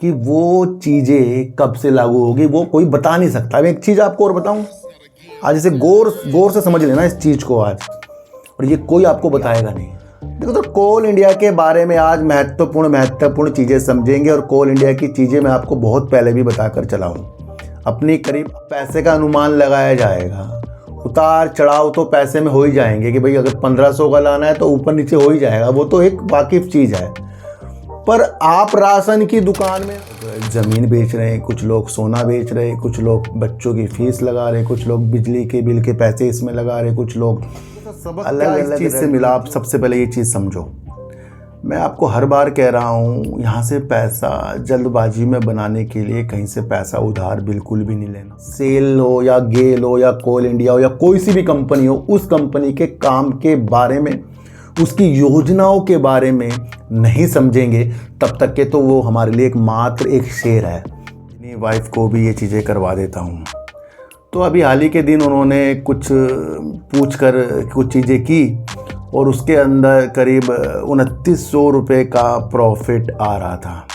कि वो चीज़ें कब से लागू होगी वो कोई बता नहीं सकता। मैं एक चीज़ आपको और बताऊं, आज इसे गौर गौर से समझ लेना इस चीज़ को आज, और ये कोई आपको बताएगा नहीं। देखो तो कोल इंडिया के बारे में आज महत्वपूर्ण चीज़ें समझेंगे, और कोल इंडिया की चीज़ें मैं आपको बहुत पहले भी बताकर चला हूँ। अपनी करीब पैसे का अनुमान लगाया जाएगा, उतार चढ़ाव तो पैसे में हो ही जाएंगे कि भाई अगर 1500 का लाना है तो ऊपर नीचे हो ही जाएगा, वो तो एक वाकिफ चीज़ है। पर आप राशन की दुकान में ज़मीन बेच रहे हैं, कुछ लोग सोना बेच रहे हैं, कुछ लोग बच्चों की फीस लगा रहे हैं, कुछ लोग बिजली के बिल के पैसे इसमें लगा रहे हैं, कुछ लोग अलग अलग चीज़ से मिला। आप सबसे पहले ये चीज़ समझो, मैं आपको हर बार कह रहा हूँ, यहाँ से पैसा जल्दबाजी में बनाने के लिए कहीं से पैसा उधार बिल्कुल भी नहीं लेना। सेल हो या गेल हो या कोल इंडिया हो या कोई सी भी कंपनी हो, उस कंपनी के काम के बारे में, उसकी योजनाओं के बारे में नहीं समझेंगे तब तक के तो वो हमारे लिए मात्र एक शेर है। अपनी वाइफ को भी ये चीज़ें करवा देता हूँ। तो अभी हाल ही के दिन उन्होंने कुछ पूछकर कुछ चीज़ें की और उसके अंदर करीब 2900 रुपये का प्रॉफिट आ रहा था।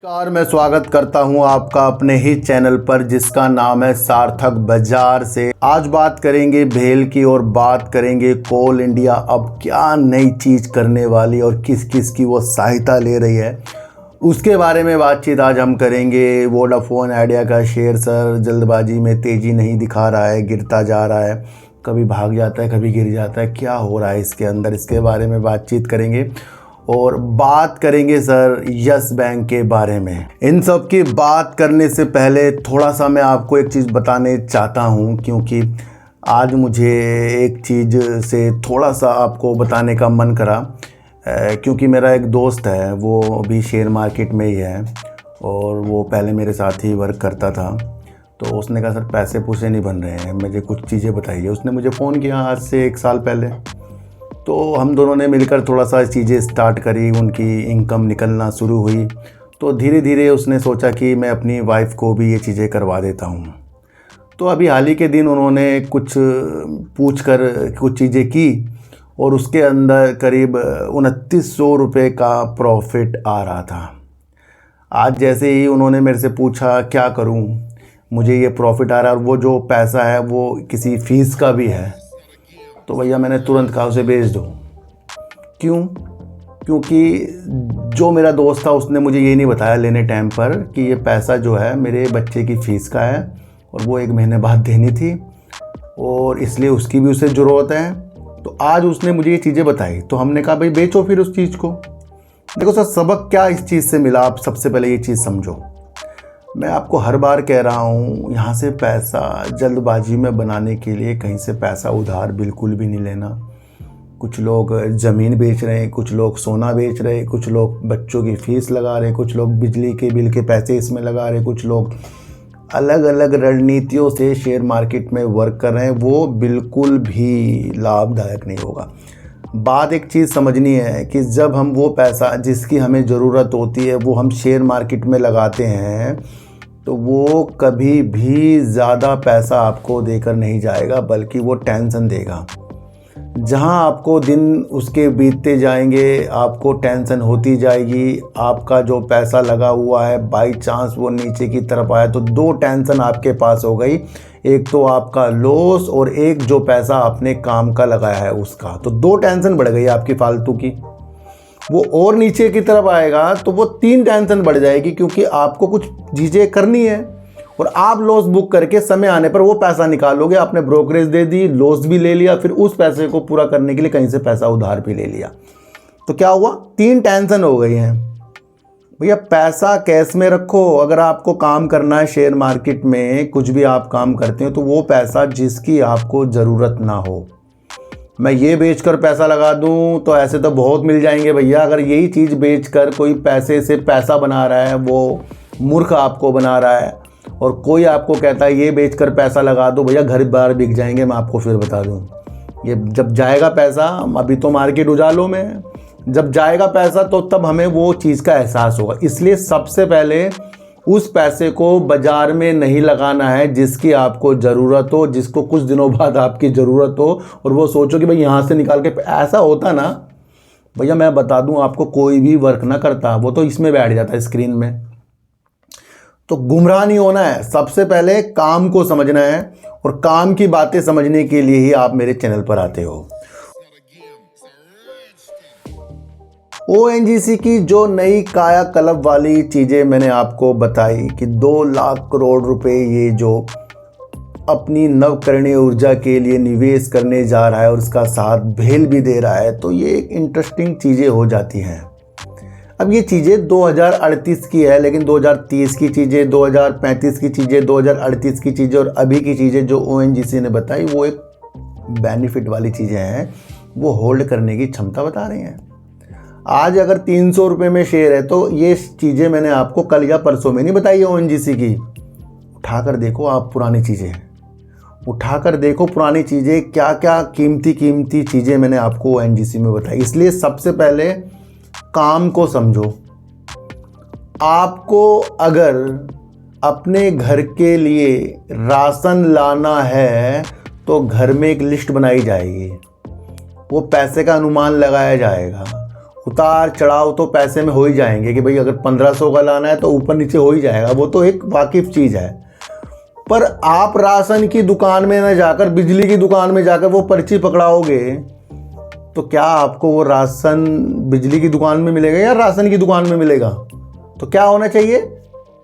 नमस्कार, मैं स्वागत करता हूं आपका अपने ही चैनल पर जिसका नाम है सार्थक बाजार से। आज बात करेंगे भेल की और बात करेंगे कोल इंडिया अब क्या नई चीज़ करने वाली और किस किस की वो सहायता ले रही है, उसके बारे में बातचीत आज हम करेंगे। वोडाफोन आइडिया का शेयर सर जल्दबाजी में तेज़ी नहीं दिखा रहा है, गिरता जा रहा है, कभी भाग जाता है कभी गिर जाता है, क्या हो रहा है इसके अंदर, इसके बारे में बातचीत करेंगे। और बात करेंगे सर यस बैंक के बारे में। इन सब की बात करने से पहले थोड़ा सा मैं आपको एक चीज़ बताने चाहता हूँ, क्योंकि आज मुझे एक चीज़ से थोड़ा सा आपको बताने का मन करा, क्योंकि मेरा एक दोस्त है, वो भी शेयर मार्केट में ही है और वो पहले मेरे साथ ही वर्क करता था। तो उसने कहा सर पैसे पूसे नहीं बन रहे हैं, मुझे कुछ चीज़ें बताइए। उसने मुझे फ़ोन किया आज से 1 साल पहले, तो हम दोनों ने मिलकर थोड़ा सा चीज़ें स्टार्ट करी, उनकी इनकम निकलना शुरू हुई। तो धीरे धीरे उसने सोचा कि मैं अपनी वाइफ को भी ये चीज़ें करवा देता हूँ। तो अभी हाल ही के दिन उन्होंने कुछ पूछकर कुछ चीज़ें की और उसके अंदर करीब 2900 रुपये का प्रॉफिट आ रहा था। आज जैसे ही उन्होंने मेरे से पूछा क्या करूं, मुझे ये प्रॉफिट आ रहा है और वो जो पैसा है वो किसी फ़ीस का भी है, तो भैया मैंने तुरंत कहा उसे भेज दो। क्यों? क्योंकि जो मेरा दोस्त था उसने मुझे ये नहीं बताया लेने टाइम पर कि ये पैसा जो है मेरे बच्चे की फ़ीस का है और वो 1 महीने बाद देनी थी और इसलिए उसकी भी उसे ज़रूरत है। तो आज उसने मुझे ये चीज़ें बताई, तो हमने कहा भाई बेचो फिर उस चीज़ को। देखो सर सबक क्या इस चीज़ से मिला, आप सबसे पहले ये चीज़ समझो। मैं आपको हर बार कह रहा हूँ, यहाँ से पैसा जल्दबाजी में बनाने के लिए कहीं से पैसा उधार बिल्कुल भी नहीं लेना। कुछ लोग ज़मीन बेच रहे हैं, कुछ लोग सोना बेच रहे हैं, कुछ लोग बच्चों की फ़ीस लगा रहे हैं, कुछ लोग बिजली के बिल के पैसे इसमें लगा रहे हैं, कुछ लोग अलग अलग रणनीतियों से शेयर मार्केट में वर्क कर रहे हैं, वो बिल्कुल भी लाभदायक नहीं होगा। बात एक चीज़ समझनी है कि जब हम वो पैसा जिसकी हमें ज़रूरत होती है वो हम शेयर मार्केट में लगाते हैं तो वो कभी भी ज़्यादा पैसा आपको देकर नहीं जाएगा, बल्कि वो टेंशन देगा। जहां आपको दिन उसके बीतते जाएंगे आपको टेंशन होती जाएगी। आपका जो पैसा लगा हुआ है बाई चांस वो नीचे की तरफ आया तो 2 टेंशन आपके पास हो गई, एक तो आपका लॉस और एक जो पैसा आपने काम का लगाया है उसका, तो 2 टेंशन बढ़ गई आपकी फालतू की। वो और नीचे की तरफ आएगा तो वो 3 टेंशन बढ़ जाएगी, क्योंकि आपको कुछ चीज़ें करनी है और आप लॉस बुक करके समय आने पर वो पैसा निकालोगे। आपने ब्रोकरेज दे दी, लॉस भी ले लिया, फिर उस पैसे को पूरा करने के लिए कहीं से पैसा उधार भी ले लिया, तो क्या हुआ 3 टेंशन हो गई हैं। भैया पैसा कैश में रखो। अगर आपको काम करना है शेयर मार्केट में, कुछ भी आप काम करते हो, तो वो पैसा जिसकी आपको ज़रूरत ना हो। मैं ये बेचकर पैसा लगा दूं तो ऐसे तो बहुत मिल जाएंगे भैया। अगर यही चीज़ बेचकर कोई पैसे से पैसा बना रहा है वो मूर्ख आपको बना रहा है, और कोई आपको कहता है ये बेचकर पैसा लगा दो, भैया घर बार बिक जाएंगे। मैं आपको फिर बता दूं, ये जब जाएगा पैसा, अभी तो मार्केट उजालों में है, जब जाएगा पैसा तो तब हमें वो चीज़ का एहसास होगा। इसलिए सबसे पहले उस पैसे को बाज़ार में नहीं लगाना है जिसकी आपको ज़रूरत हो, जिसको कुछ दिनों बाद आपकी ज़रूरत हो और वो सोचो कि भाई यहाँ से निकाल के, ऐसा होता ना भैया, मैं बता दूं आपको, कोई भी वर्क ना करता, वो तो इसमें बैठ जाता है स्क्रीन में। तो गुमराह नहीं होना है, सबसे पहले काम को समझना है और काम की बातें समझने के लिए ही आप मेरे चैनल पर आते हो। ओएनजीसी की जो नई कायाकल्प वाली चीज़ें मैंने आपको बताई कि 2 लाख करोड़ रुपए ये जो अपनी नवकरणीय ऊर्जा के लिए निवेश करने जा रहा है और उसका साथ भेल भी दे रहा है, तो ये एक इंटरेस्टिंग चीज़ें हो जाती हैं। अब ये चीज़ें 2038 की है, लेकिन 2030 की चीज़ें, 2035 की चीज़ें, 2038 की चीज़ें और अभी की चीज़ें जो ओएनजीसी ने बताई वो एक बेनिफिट वाली चीज़ें हैं, वो होल्ड करने की क्षमता बता रही हैं। आज अगर 300 रुपये में शेयर है तो ये चीज़ें मैंने आपको कल या परसों में नहीं बताई है ओएनजीसी की। उठाकर देखो आप पुरानी चीज़ें, उठाकर देखो पुरानी चीज़ें, क्या क्या कीमती चीज़ें मैंने आपको ओएनजीसी में बताई। इसलिए सबसे पहले काम को समझो। आपको अगर अपने घर के लिए राशन लाना है तो घर में एक लिस्ट बनाई जाएगी, वो पैसे का अनुमान लगाया जाएगा, उतार चढ़ाव तो पैसे में हो ही जाएंगे कि भाई अगर 1500 का लाना है तो ऊपर नीचे हो ही जाएगा, वो तो एक वाकिफ चीज़ है। पर आप राशन की दुकान में ना जाकर बिजली की दुकान में जाकर वो पर्ची पकड़ाओगे तो क्या आपको वो राशन बिजली की दुकान में मिलेगा या राशन की दुकान में मिलेगा? तो क्या होना चाहिए,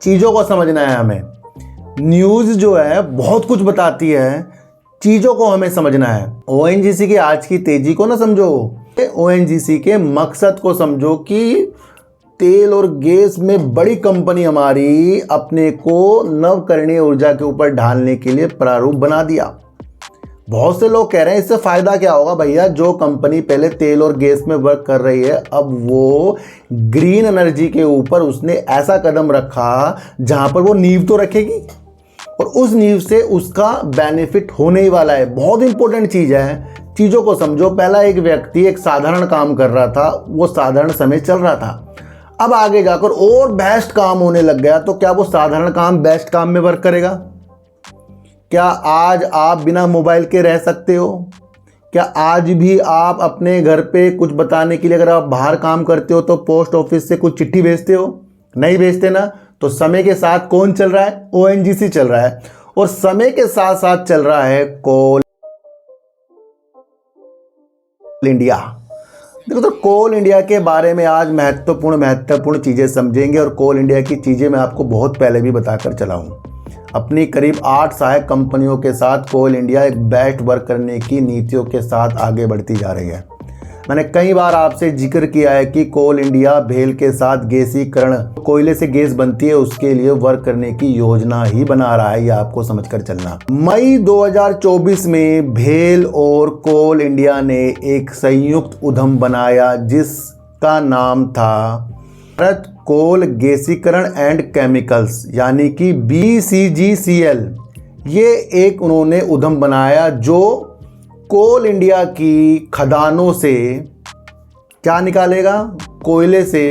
चीज़ों को समझना है हमें। न्यूज़ जो है बहुत कुछ बताती है, चीज़ों को हमें समझना है। ओएनजीसी की आज की तेजी को ना समझो, ओएनजीसी के मकसद को समझो कि तेल और गैस में बड़ी कंपनी हमारी अपने को नवकरणीय ऊर्जा के ऊपर ढालने के लिए प्रारूप बना दिया। बहुत से लोग कह रहे हैं इससे फ़ायदा क्या होगा भैया, जो कंपनी पहले तेल और गैस में वर्क कर रही है अब वो ग्रीन एनर्जी के ऊपर उसने ऐसा कदम रखा जहां पर वो नींव तो रखेगी और उस नींव से उसका बेनिफिट होने ही वाला है। बहुत इंपॉर्टेंट चीज़ है, चीज़ों को समझो। पहला एक व्यक्ति एक साधारण काम कर रहा था, वो साधारण समय चल रहा था, अब आगे जाकर और बेस्ट काम होने लग गया, तो क्या वो साधारण काम बेस्ट काम में वर्क करेगा? क्या आज आप बिना मोबाइल के रह सकते हो? क्या आज भी आप अपने घर पे कुछ बताने के लिए अगर आप बाहर काम करते हो तो पोस्ट ऑफिस से कुछ चिट्ठी भेजते हो? नहीं भेजते ना। तो समय के साथ कौन चल रहा है? ओएनजीसी चल रहा है और समय के साथ साथ चल रहा है कोल इंडिया। देखो, तो कोल इंडिया के बारे में आज महत्वपूर्ण चीज़ें समझेंगे और कोल इंडिया की चीज़ें मैं आपको बहुत पहले भी बताकर चला हूँ। अपनी करीब 8 सहायक कंपनियों के साथ कोल इंडिया एक बेस्ट वर्क करने की नीतियों के साथ आगे बढ़ती जा रही है। मैंने कई बार आपसे जिक्र किया है कि कोल इंडिया भेल के साथ गैसीकरण, कोयले से गैस बनती है उसके लिए वर्क करने की योजना ही बना रहा है, ये आपको समझकर चलना। मई 2024 में भेल और कोल इंडिया ने एक संयुक्त उद्यम बनाया जिसका नाम था भारत कोल गैसीकरण एंड केमिकल्स, यानी कि BCGCL। ये एक उन्होंने उद्यम बनाया जो कोल इंडिया की खदानों से क्या निकालेगा, कोयले से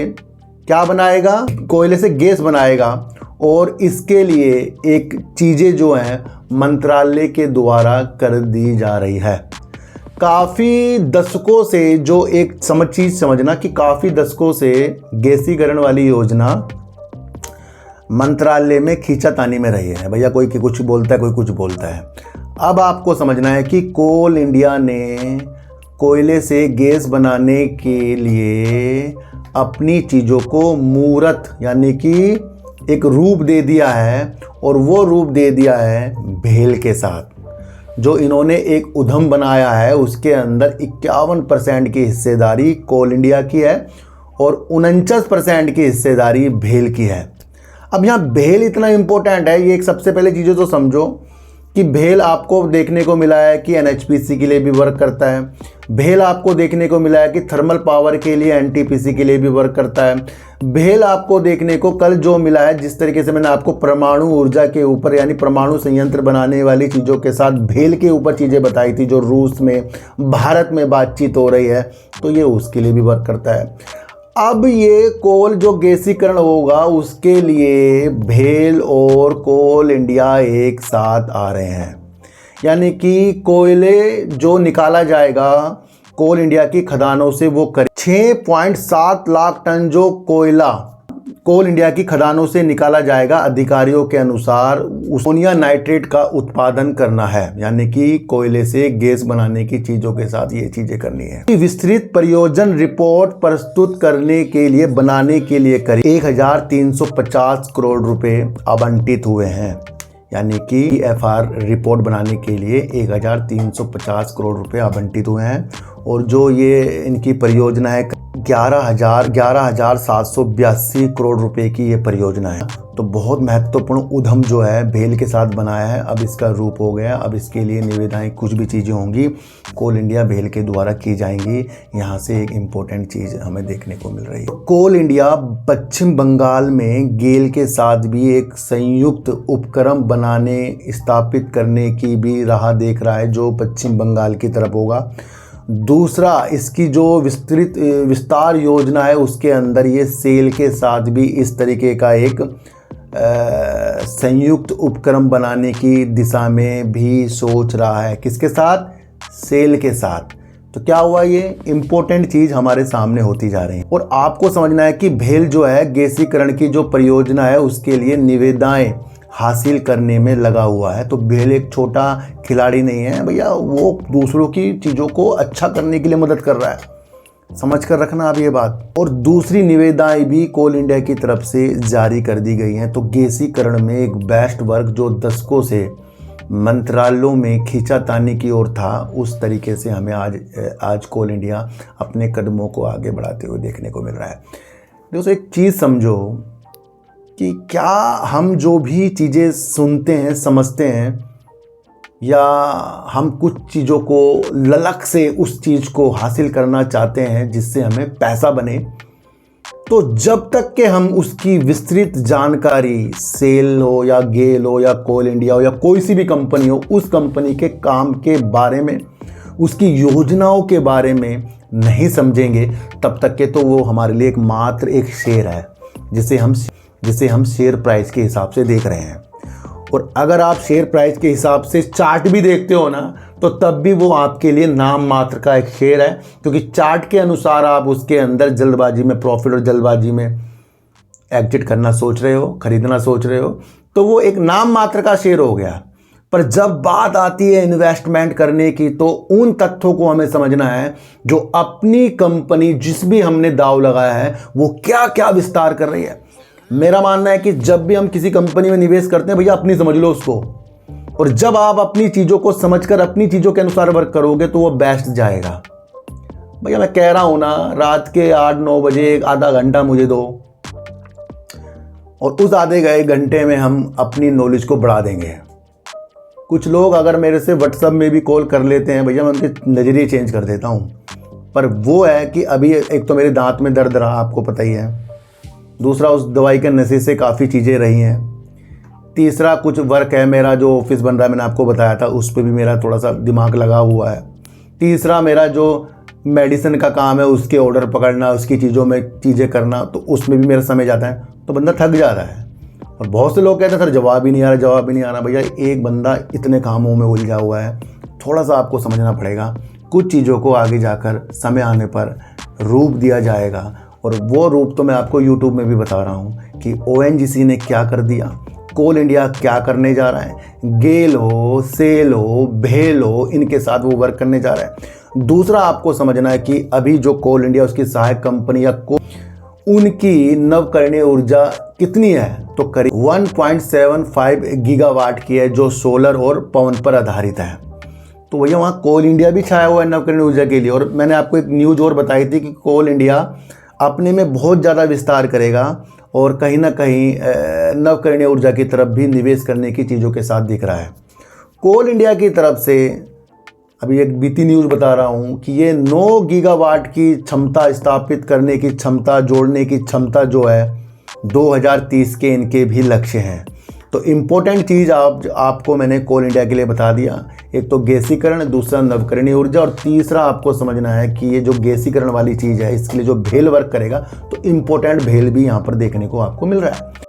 क्या बनाएगा, कोयले से गैस बनाएगा और इसके लिए एक चीज़ें जो हैं मंत्रालय के द्वारा कर दी जा रही है। काफ़ी दशकों से जो एक चीज़ समझना कि काफ़ी दशकों से गैसीकरण वाली योजना मंत्रालय में खींचातानी में रही है। भैया कोई कुछ बोलता है, कोई कुछ बोलता है। अब आपको समझना है कि कोल इंडिया ने कोयले से गैस बनाने के लिए अपनी चीज़ों को मूर्त यानी कि एक रूप दे दिया है और वो रूप दे दिया है भेल के साथ। जो इन्होंने एक उद्यम बनाया है उसके अंदर 51% की हिस्सेदारी कोल इंडिया की है और 49% की हिस्सेदारी भेल की है। अब यहाँ भेल इतना इम्पोर्टेंट है, ये एक सबसे पहले चीज़ें तो समझो कि भेल आपको देखने को मिला है कि NHPC के लिए भी वर्क करता है। भेल आपको देखने को मिला है कि थर्मल पावर के लिए NTPC के लिए भी वर्क करता है। भेल आपको देखने को कल जो मिला है, जिस तरीके से मैंने आपको परमाणु ऊर्जा के ऊपर यानी परमाणु संयंत्र बनाने वाली चीज़ों के साथ भेल के ऊपर चीज़ें बताई थी, जो रूस में भारत में बातचीत हो रही है, तो ये उसके लिए भी वर्क करता है। अब ये कोल जो गैसीकरण होगा उसके लिए भेल और कोल इंडिया एक साथ आ रहे हैं। यानी कि कोयले जो निकाला जाएगा कोल इंडिया की खदानों से वो 6.7 लाख टन जो कोयला कोल इंडिया की खदानों से निकाला जाएगा। अधिकारियों के अनुसार अमोनिया नाइट्रेट का उत्पादन करना है, यानी कि कोयले से गैस बनाने की चीज़ों के साथ ये चीज़ें करनी है। विस्तृत परियोजना रिपोर्ट प्रस्तुत करने के लिए बनाने के लिए करीब 1350 करोड़ रुपए आवंटित हुए हैं। यानी कि EFR रिपोर्ट बनाने के लिए 1350 करोड़ रुपए आवंटित हुए हैं। और जो ये इनकी परियोजना है 11,782 करोड़ रुपए की ये परियोजना है। तो बहुत महत्वपूर्ण उद्यम जो है भेल के साथ बनाया है, अब इसका रूप हो गया। अब इसके लिए निविदाएं कुछ भी चीज़ें होंगी कोल इंडिया भेल के द्वारा की जाएंगी। यहाँ से एक इम्पोर्टेंट चीज़ हमें देखने को मिल रही है। कोल इंडिया पश्चिम बंगाल में गेल के साथ भी एक संयुक्त उपक्रम बनाने स्थापित करने की भी राह देख रहा है, जो पश्चिम बंगाल की तरफ होगा। दूसरा, इसकी जो विस्तार योजना है उसके अंदर ये सेल के साथ भी इस तरीके का एक संयुक्त उपक्रम बनाने की दिशा में भी सोच रहा है। किसके साथ? सेल के साथ। तो क्या हुआ, ये इम्पोर्टेंट चीज़ हमारे सामने होती जा रही है। और आपको समझना है कि भेल जो है गैसीकरण की जो परियोजना है उसके लिए निविदाएं हासिल करने में लगा हुआ है। तो भेल एक छोटा खिलाड़ी नहीं है भैया, वो दूसरों की चीज़ों को अच्छा करने के लिए मदद कर रहा है। समझ कर रखना आप ये बात। और दूसरी निविदाएं भी कोल इंडिया की तरफ से जारी कर दी गई हैं। तो गैसीकरण में एक बेस्ट वर्क जो दशकों से मंत्रालयों में खींचातानी की ओर था, उस तरीके से हमें आज कोल इंडिया अपने कदमों को आगे बढ़ाते हुए देखने को मिल रहा है। दोस्तों एक चीज़ समझो कि क्या हम जो भी चीज़ें सुनते हैं, समझते हैं, या हम कुछ चीज़ों को ललक से उस चीज़ को हासिल करना चाहते हैं जिससे हमें पैसा बने, तो जब तक कि हम उसकी विस्तृत जानकारी सेल हो या गेल हो या कोल इंडिया हो या कोई सी भी कंपनी हो, उस कंपनी के काम के बारे में, उसकी योजनाओं के बारे में नहीं समझेंगे, तब तक के तो वो हमारे लिए मात्र एक शेयर है जिसे हम शेयर प्राइस के हिसाब से देख रहे हैं। और अगर आप शेयर प्राइस के हिसाब से चार्ट भी देखते हो ना, तो तब भी वो आपके लिए नाम मात्र का एक शेयर है, क्योंकि चार्ट के अनुसार आप उसके अंदर जल्दबाजी में प्रॉफिट और जल्दबाजी में एग्जिट करना सोच रहे हो, खरीदना सोच रहे हो, तो वो एक नाम मात्र का शेयर हो गया। पर जब बात आती है इन्वेस्टमेंट करने की, तो उन तथ्यों को हमें समझना है जो अपनी कंपनी जिस भी हमने दाव लगाया है वो क्या क्या विस्तार कर रही है। मेरा मानना है कि जब भी हम किसी कंपनी में निवेश करते हैं भैया, अपनी समझ लो उसको। और जब आप अपनी चीज़ों को समझकर अपनी चीज़ों के अनुसार वर्क करोगे तो वो बेस्ट जाएगा। भैया मैं कह रहा हूँ ना, रात के 8-9 बजे एक आधा घंटा मुझे दो, और उस आधे गए घंटे में हम अपनी नॉलेज को बढ़ा देंगे। कुछ लोग अगर मेरे से व्हाट्सएप में भी कॉल कर लेते हैं भैया, मैं उनके नज़रिए चेंज कर देता हूँ। पर वो है कि अभी एक तो मेरे दांत में दर्द रहा, आपको पता ही है। दूसरा, उस दवाई के नशे से काफ़ी चीज़ें रही हैं। तीसरा, कुछ वर्क है मेरा जो ऑफिस बन रहा है, मैंने आपको बताया था, उस पर भी मेरा थोड़ा सा दिमाग लगा हुआ है। तीसरा, मेरा जो मेडिसिन का काम है उसके ऑर्डर पकड़ना, उसकी चीज़ों में चीज़ें करना, तो उसमें भी मेरा समय जाता है, तो बंदा थक जाता है। और बहुत से लोग कहते हैं सर जवाब ही नहीं आ रहा। भैया एक बंदा इतने कामों में उलझा हुआ है, थोड़ा सा आपको समझना पड़ेगा। कुछ चीज़ों को आगे जाकर समय आने पर रूप दिया जाएगा, और वो रूप तो मैं आपको YouTube में भी बता रहा हूँ कि ONGC ने क्या कर दिया, कोल इंडिया क्या करने जा रहा है, गेल हो, सेल हो, भेल हो, इनके साथ वो वर्क करने जा रहा है। दूसरा, आपको समझना है कि अभी जो कोल इंडिया उसकी सहायक कंपनी या उनकी नवकरणीय ऊर्जा कितनी है, तो करीब 1.75 गीगावाट की है, जो सोलर और पवन पर आधारित है। तो भैया वहाँ कोल इंडिया भी छाया हुआ है नवकरणीय ऊर्जा के लिए। और मैंने आपको एक न्यूज़ और बताई थी कि कोल इंडिया अपने में बहुत ज़्यादा विस्तार करेगा और कहीं ना कहीं नवकरणीय ऊर्जा की तरफ भी निवेश करने की चीज़ों के साथ दिख रहा है। कोल इंडिया की तरफ से अभी एक बीती न्यूज़ बता रहा हूँ कि ये 9 गीगावाट की क्षमता स्थापित करने की क्षमता, जोड़ने की क्षमता जो है 2030 के इनके भी लक्ष्य हैं। तो इम्पोर्टेंट चीज़ आपको मैंने कोल इंडिया के लिए बता दिया। एक तो गैसीकरण, दूसरा नवकरणीय ऊर्जा, और तीसरा आपको समझना है कि ये जो गैसीकरण वाली चीज़ है इसके लिए जो भेल वर्क करेगा, तो इम्पोर्टेंट भेल भी यहाँ पर देखने को आपको मिल रहा है।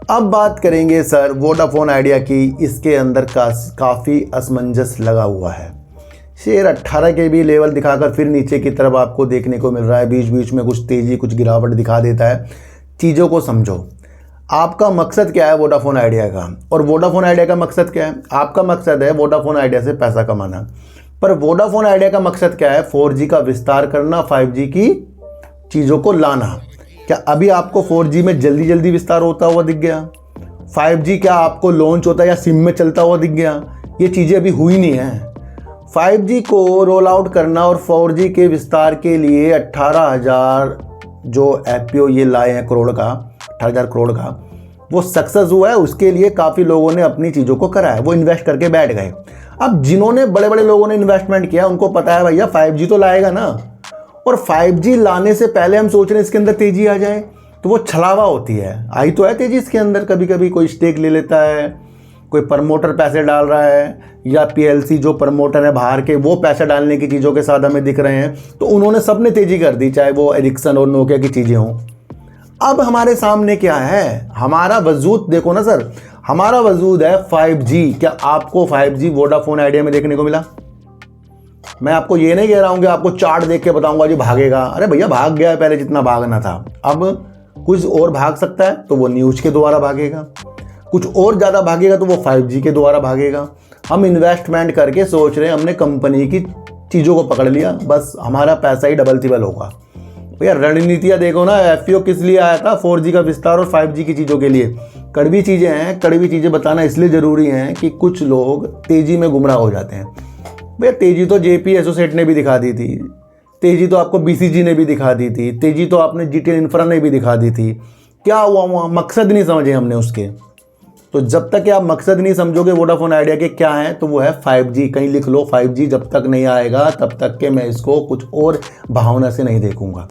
अब बात करेंगे सर वोडाफोन आइडिया की। इसके अंदर काफ़ी असमंजस लगा हुआ है। शेयर 18 के भी लेवल दिखाकर फिर नीचे की तरफ आपको देखने को मिल रहा है। बीच बीच में कुछ तेज़ी कुछ गिरावट दिखा देता है। चीज़ों को समझो, आपका मकसद क्या है वोडाफोन आइडिया का, और वोडाफोन आइडिया का मकसद क्या है? आपका मकसद है वोडाफोन आइडिया से पैसा कमाना, पर वोडाफोन आइडिया का मकसद क्या है? 4G का विस्तार करना, 5G की चीज़ों को लाना। क्या अभी आपको 4G में जल्दी जल्दी विस्तार होता हुआ दिख गया? 5G क्या आपको लॉन्च होता या सिम में चलता हुआ दिख गया? ये चीज़ें अभी हुई नहीं हैं। 5G को रोल आउट करना और 4G के विस्तार के लिए 18,000 जो FPO ये लाए हैं करोड़ का, 18,000 करोड़ का, वो सक्सेस हुआ है। उसके लिए काफ़ी लोगों ने अपनी चीज़ों को करा है, वो इन्वेस्ट करके बैठ गए। अब जिन्होंने बड़े बड़े लोगों ने इन्वेस्टमेंट किया उनको पता है भैया 5G तो लाएगा ना, और 5G लाने से पहले हम सोच रहे हैं इसके अंदर तेज़ी आ जाए, तो वो छलावा होती है। आई तो है तेज़ी इसके अंदर, कभी कभी कोई स्टेक ले लेता है, कोई प्रमोटर पैसे डाल रहा है, या PLC जो प्रमोटर है बाहर के वो पैसा डालने की चीज़ों के साथ हमें दिख रहे हैं, तो उन्होंने सबने तेज़ी कर दी, चाहे वो एरिक्सन और नोकिया की चीज़ें हों। अब हमारे सामने क्या है? हमारा वजूद देखो ना सर, हमारा वजूद है 5G। क्या आपको 5G वोडाफोन आइडिया में देखने को मिला? मैं आपको ये नहीं कह रहा हूँ कि आपको चार्ट देख के बताऊंगा जी भागेगा। अरे भैया भाग गया है पहले जितना भागना था, अब कुछ और भाग सकता है तो वो न्यूज़ के द्वारा भागेगा, कुछ और ज़्यादा भागेगा तो वो 5G के द्वारा भागेगा। हम इन्वेस्टमेंट करके सोच रहे हैं हमने कंपनी की चीज़ों को पकड़ लिया, बस हमारा पैसा ही डबल तिबल होगा। भैया रणनीतियाँ देखो ना, FPO किस लिए आया था? 4G का विस्तार और 5G की चीज़ों के लिए। कड़वी चीज़ें हैं, कड़वी चीज़ें बताना इसलिए ज़रूरी हैं कि कुछ लोग तेज़ी में गुमराह हो जाते हैं। भैया तेज़ी तो JP एसोसिएट ने भी दिखा दी थी, तेज़ी तो आपको BCG ने भी दिखा दी थी, तेज़ी तो आपने GTL इंफ्रा ने भी दिखा दी थी। क्या हुआ वहाँ? मकसद नहीं समझे हमने उसके। तो जब तक कि आप मकसद नहीं समझोगे वोडाफोन आइडिया के क्या है, तो वो है 5G। कहीं लिख लो 5G जब तक नहीं आएगा तब तक के मैं इसको कुछ और भावना से नहीं देखूंगा।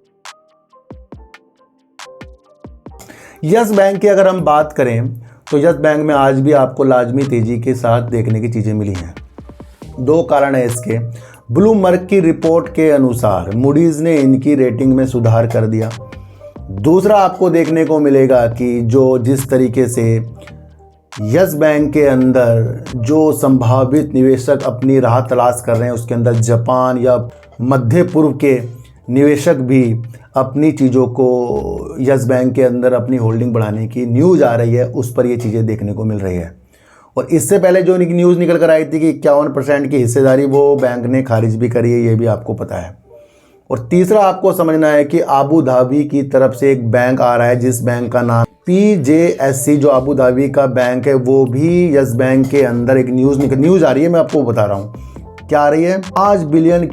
यस बैंक की अगर हम बात करें तो यस बैंक में आज भी आपको लाजमी तेजी के साथ देखने की चीज़ें मिली हैं। दो कारण है इसके। ब्लूमबर्ग की रिपोर्ट के अनुसार मूडीज़ ने इनकी रेटिंग में सुधार कर दिया। दूसरा आपको देखने को मिलेगा कि जिस तरीके से यस बैंक के अंदर जो संभावित निवेशक अपनी राह तलाश कर रहे हैं, उसके अंदर जापान या मध्य पूर्व के निवेशक भी अपनी चीज़ों को यस बैंक के अंदर अपनी होल्डिंग बढ़ाने की न्यूज़ आ रही है, उस पर ये चीज़ें देखने को मिल रही है। और इससे पहले जो न्यूज़ निकल कर आई थी कि 51% की हिस्सेदारी वो बैंक ने खारिज भी करी है, ये भी आपको पता है। और तीसरा आपको समझना है कि अबू धाबी की तरफ से एक बैंक आ रहा है, जिस बैंक का नाम PJSC, जो अबू धाबी का बैंक है, वो भी यस बैंक के अंदर एक न्यूज़ आ रही है। मैं आपको बता रहा हूँ क्या आ रही है। $5 बिलियन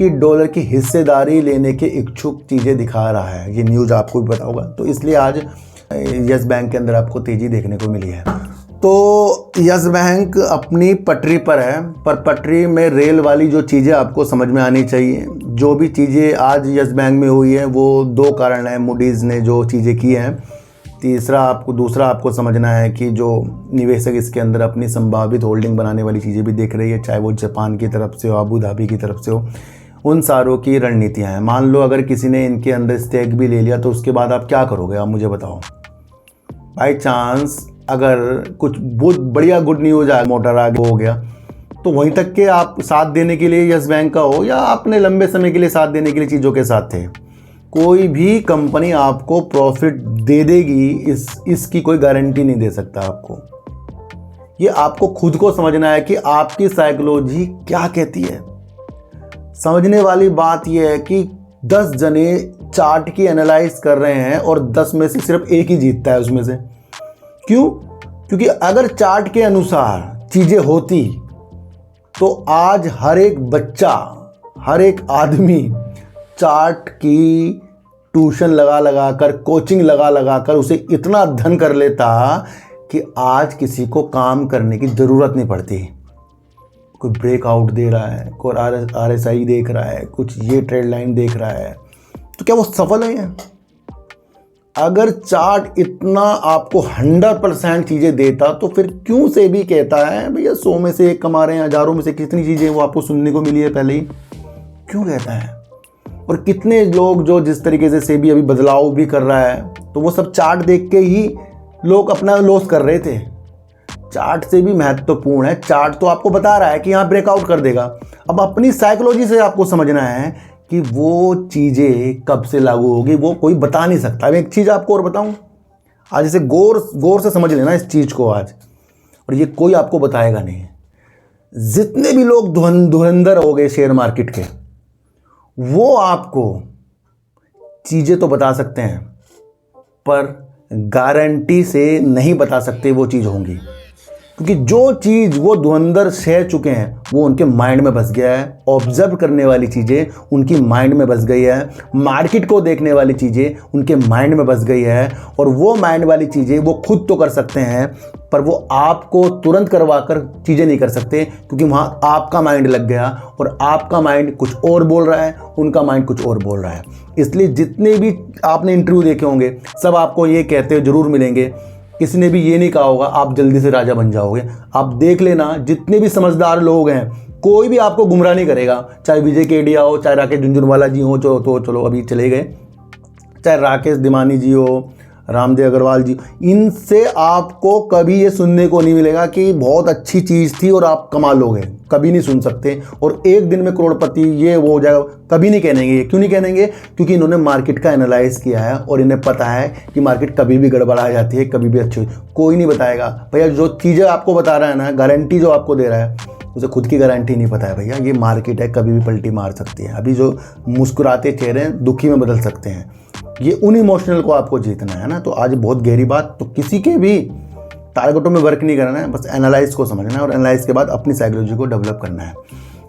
की हिस्सेदारी लेने के इच्छुक चीज़ें दिखा रहा है। ये न्यूज़ आपको भी पता होगा, तो इसलिए आज यस बैंक के अंदर आपको तेज़ी देखने को मिली है। तो यस बैंक अपनी पटरी पर है, पर पटरी में रेल वाली जो चीज़ें आपको समझ में आनी चाहिए। जो भी चीज़ें आज यस बैंक में हुई हैं वो दो कारण है, मूडीज़ ने जो चीज़ें की हैं। दूसरा आपको समझना है कि जो निवेशक इसके अंदर अपनी संभावित होल्डिंग बनाने वाली चीज़ें भी देख रही है, चाहे वो जापान की तरफ से हो, अबू धाबी की तरफ से हो, उन सारों की रणनीतियाँ हैं। मान लो अगर किसी ने इनके अंदर स्टेक भी ले लिया तो उसके बाद आप क्या करोगे? आप मुझे बताओ। बाई चांस अगर कुछ बहुत बढ़िया गुड न्यूज़ आ मोटर आगे हो गया, तो वहीं तक के आप साथ देने के लिए यस बैंक का हो या अपने लंबे समय के लिए साथ देने के लिए चीज़ों के साथ थे, कोई भी कंपनी आपको प्रॉफिट दे देगी इसकी कोई गारंटी नहीं दे सकता आपको। ये आपको खुद को समझना है कि आपकी साइकोलॉजी क्या कहती है। समझने वाली बात यह है कि 10 जने चार्ट की एनालाइज कर रहे हैं और 10 में से सिर्फ एक ही जीतता है उसमें से। क्यों? क्योंकि अगर चार्ट के अनुसार चीज़ें होती तो आज हर एक बच्चा, हर एक आदमी चार्ट की ट्यूशन लगा कर, कोचिंग लगा कर उसे इतना धन कर लेता कि आज किसी को काम करने की ज़रूरत नहीं पड़ती। कोई ब्रेकआउट दे रहा है, कोई RSI देख रहा है, कुछ ये ट्रेड लाइन देख रहा है, तो क्या वो सफल है? अगर चार्ट इतना आपको 100% चीज़ें देता तो फिर क्यों सेबी कहता है भैया 100 में से 1 कमा रहे हैं, हज़ारों में से कितनी चीज़ें वो आपको सुनने को मिली है पहले ही, क्यों कहता है? और कितने लोग जो जिस तरीके से सेबी अभी बदलाव भी कर रहा है तो वो सब चार्ट देख के ही लोग अपना लॉस कर रहे थे। चार्ट से भी महत्वपूर्ण है, चार्ट तो आपको बता रहा है कि यहाँ ब्रेकआउट कर देगा। अब अपनी साइकोलॉजी से आपको समझना है कि वो चीज़ें कब से लागू होगी वो कोई बता नहीं सकता। अब एक चीज़ आपको और बताऊं, आज इसे गौर से समझ लेना इस चीज़ को आज, और ये कोई आपको बताएगा नहीं। जितने भी लोग धुरंधर हो गए शेयर मार्केट के, वो आपको चीज़ें तो बता सकते हैं पर गारंटी से नहीं बता सकते वो चीज़ होंगी, क्योंकि जो चीज़ वो धुरंधर सह चुके हैं वो उनके माइंड में बस गया है। ऑब्जर्व करने वाली चीज़ें उनकी माइंड में बस गई है, मार्केट को देखने वाली चीज़ें उनके माइंड में बस गई है, और वो माइंड वाली चीज़ें वो खुद तो कर सकते हैं पर वो आपको तुरंत करवा कर चीज़ें नहीं कर सकते, क्योंकि वहाँ आपका माइंड लग गया और आपका माइंड कुछ और बोल रहा है, उनका माइंड कुछ और बोल रहा है। इसलिए जितने भी आपने इंटरव्यू देखे होंगे सब आपको ये कहते जरूर मिलेंगे, किसी ने भी ये नहीं कहा होगा आप जल्दी से राजा बन जाओगे। आप देख लेना जितने भी समझदार लोग हैं कोई भी आपको गुमराह नहीं करेगा, चाहे विजय केडिया हो, चाहे राकेश झुनझुनवाला जी हो जो तो चलो अभी चले गए, चाहे राकेश दिमानी जी हो, रामदेव अग्रवाल जी, इनसे आपको कभी ये सुनने को नहीं मिलेगा कि बहुत अच्छी चीज़ थी और आप कमा लोगे, कभी नहीं सुन सकते। और एक दिन में करोड़पति ये वो हो जाएगा, कभी नहीं कहेंगे। क्यों नहीं कहेंगे? क्योंकि इन्होंने मार्केट का एनालाइज किया है और इन्हें पता है कि मार्केट कभी भी गड़बड़ा जाती है, कभी भी अच्छी होती है। कोई नहीं बताएगा भैया, जो चीज़ें आपको बता रहा है ना, गारंटी जो आपको दे रहा है उसे खुद की गारंटी नहीं पता है भैया। ये मार्केट है, कभी भी पलटी मार सकती है। अभी जो मुस्कुराते चेहरे हैं दुखी में बदल सकते हैं। ये उन इमोशनल को आपको जीतना है ना। तो आज बहुत गहरी बात, तो किसी के भी टारगेटों में वर्क नहीं करना है, बस एनालाइज को समझना है और एनालाइज के बाद अपनी साइकोलॉजी को डेवलप करना है।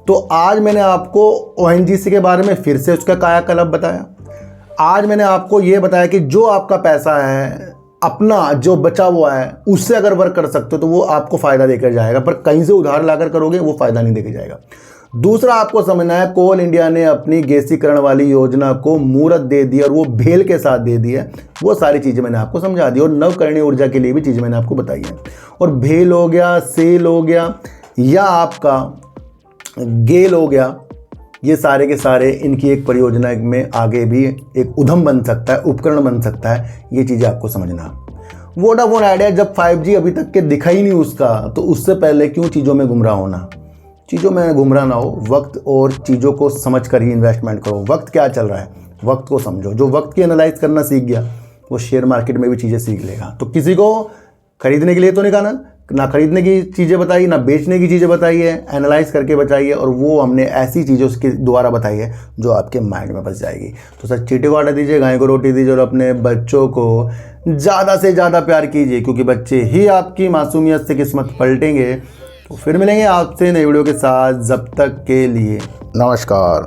तो आज मैंने आपको ONGC के बारे में फिर से उसका कायाकल्प बताया। आज मैंने आपको ये बताया कि जो आपका पैसा है अपना जो बचा हुआ है उससे अगर वर्क कर सकते हो तो वो आपको फ़ायदा देकर जाएगा, पर कहीं से उधार लाकर करोगे वो फ़ायदा नहीं देकर जाएगा। दूसरा आपको समझना है, कोल इंडिया ने अपनी गैसीकरण वाली योजना को मुहूर्त दे दी और वो भेल के साथ दे दी है। वो सारी चीज़ें मैंने आपको समझा दी और नवकरणीय ऊर्जा के लिए भी चीज़ें मैंने आपको बताई हैं। और भेल हो गया, सेल हो गया या आपका गेल हो गया, ये सारे के सारे इनकी एक परियोजना में आगे भी एक उद्यम बन सकता है, उपकरण बन सकता है। ये चीज़ें आपको समझना। वोडाफोन आइडिया जब 5G अभी तक के दिखा ही नहीं उसका, तो उससे पहले क्यों चीज़ों में गुमराह होना? चीज़ों में गुमराह ना हो, वक्त और चीज़ों को समझ कर ही इन्वेस्टमेंट करो। वक्त क्या चल रहा है, वक्त को समझो। जो वक्त की एनालाइज करना सीख गया वो शेयर मार्केट में भी चीज़ें सीख लेगा। तो किसी को खरीदने के लिए तो नहीं कहा ना खरीदने की चीज़ें बताई, ना बेचने की चीज़ें बताई है, एनालाइज करके बताइए। और वो हमने ऐसी चीज़ें उसके द्वारा बताई है जो आपके माइंड में बस जाएगी। तो सर चींटी को आटा दीजिए, गाय को रोटी दीजिए और अपने बच्चों को ज़्यादा से ज़्यादा प्यार कीजिए, क्योंकि बच्चे ही आपकी मासूमियत से किस्मत पलटेंगे। तो फिर मिलेंगे आपसे नई वीडियो के साथ, जब तक के लिए नमस्कार।